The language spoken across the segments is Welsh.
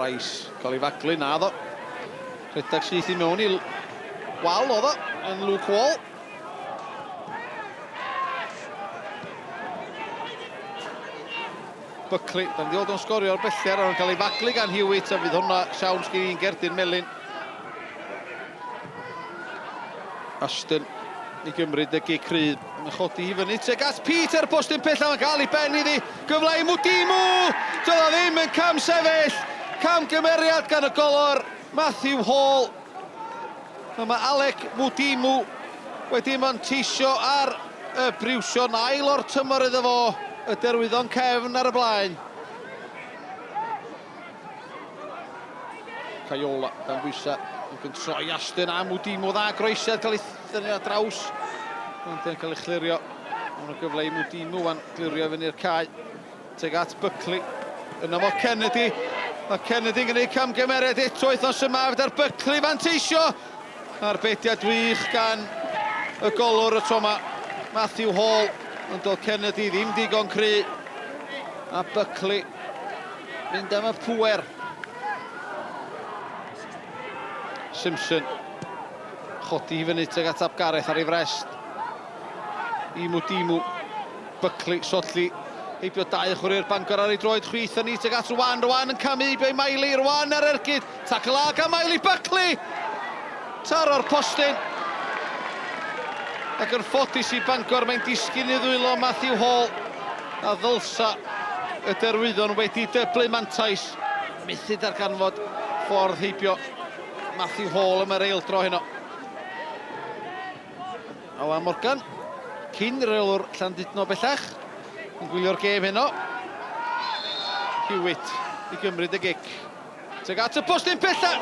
Price cael ei faglu, na ddo. Rhedag syth i mewn i wal o ddo, yn Luke Wall. Buckley, dan di oedd o'n sgorio o'r bellter, ond cael ei faglu gan Hewitt, a fydd hwnna siawns gen i'n Gerdyn Melin. Ashton i gymryd y gig rydd, yn chodi i fyny, teg at Peter, postyn pell am cael ei ben iddi, gyfle i Mwdimu! Doedd o ddim yn cam sefyll, cam gymeriad gan y golwr Matthew Hall. Mae Alec Mwdimu wedi manteisio ar y briwsion ail o'r tymor iddo fo, y Derwyddon Cefn ar y blaen. Caiola, dan bwysa, yn troi Ashton a Mwdimu, dda groesiad cael ei ddynnu ar draws. Ond yn cael ei chlirio. Mae'n gyfle i Mwdimu wan glirio fyny'r cae. Teg at Buckley. Yna fo Kennedy. Mae Kennedy yn gwneud camgymeriad eto wythnos yma. Fyda'r Buckley fanteisio. Arbediad wych gan y golwr y tro yma. Matthew Hall. Ond oedd Kennedy ddim digon cry. A Buckley mynd am y pŵer. Simpson. Chodi i fyny teg at Gareth ar ei frest. I Mwdimu. Buckley, Sotli. Heibio dau chwarae'r Bangor ar ei droed chwith yn ni teg at Rwan. Rwan yn camu heibio i Miley. Rwan ar ergyd. Tackle a gan Miley. Buckley. Taro'r postyn. Ac yn ffodus i Bangor, mae'n disgyn i ddwylo Matthew Hall. A ddylsa y Derwyddon wedi dyblu mantais. Methu darganfod ffordd heibio Matthew Hall am yr eildro heno. Alan Morgan, cyn reolwr Llandudno bellach, yn gwylio'r gêm heno. Hewitt i gymryd y gic. Teg at y postyn bellach.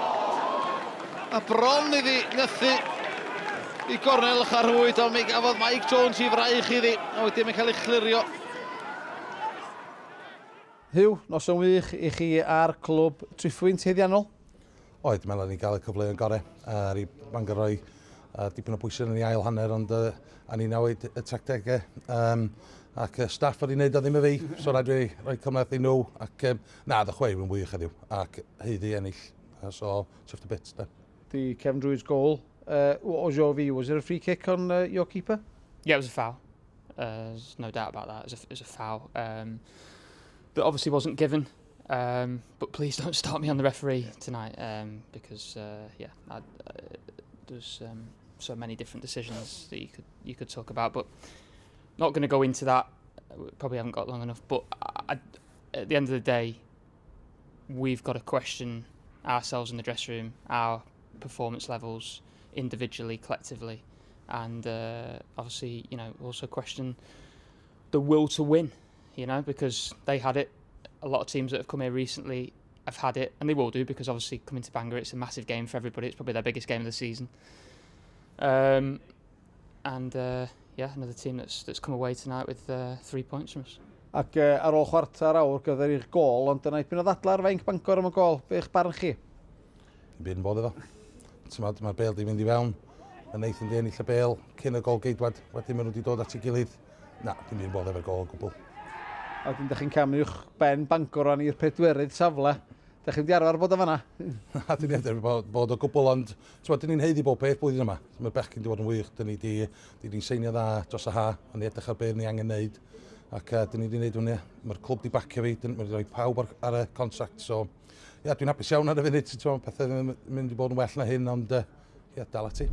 A bron iddi nythu i gornel charwyd, ond mi gafodd Mike Jones i fraich iddi, a wedyn mae'n cael ei chlirio. Hugh, noson wych i chi ar clwb Triffwynt heddiannol? Oed, meddwl ni gael y cyfle yn gorau ar ei Bangor roi dipyn o bwysau yn ei ail hanner, ond a ni newid y tactegau ac staff wedi wneud o ddim y fi, so rhaid fi roi cymlaeth i nhw ac na, dy chwe yn wych heddiw ac heiddi ennill, so chuffed a bit. The Cefn Druids goal, what was your view? Was there a free kick on your keeper? Yeah, it was a foul. There's no doubt about that. It was a foul that obviously wasn't given. But please don't start me on the referee tonight because there's so many different decisions that you could talk about, but not going to go into that. We probably haven't got long enough. But at the end of the day, we've got to question ourselves in the dressing room, our performance levels individually, collectively, and obviously, also question the will to win. Because they had it. A lot of teams that have come here recently have had it, and they will do, because obviously coming to Bangor, it's a massive game for everybody. It's probably their biggest game of the season. Another team that's come away tonight with 3 points from us. Ac ar ôl chwarter awr gyda'r i'ch gol, ond dyna eipyn o ddadla ar fainc Bangor am y gol. Be eich barn chi? Byd yn bod efo. Mae'r bêl di fynd i fewn, yn Nathan di ennill y bêl, cyn y gol geidwad, wedyn maen nhw wedi dod at ei gilydd. Na, dim byd yn bod efo'r gol o gwbl. A wedyn ydych chi'n camu uwch ben Bangor o'n i'r pedwerydd safle. Ydych chi'n di arfer bod o fanna? Na, dyn ni edrych bod o gwbl, ond dyn ni'n heiddi bob peth blwyddyn yma. Mae'r bechgyn di bod yn wych, dyn ni'n seinio dda dros y ha, ond ni edrych ar beth ni angen neud. Ac dyn ni wedi gwneud hwnna. Mae'r clwb di bacio fi, mae wedi rhoi pawb ar y contract, so dwi'n hapus iawn ar y funud, pethau mynd i bod yn well na hyn, ond dal ati.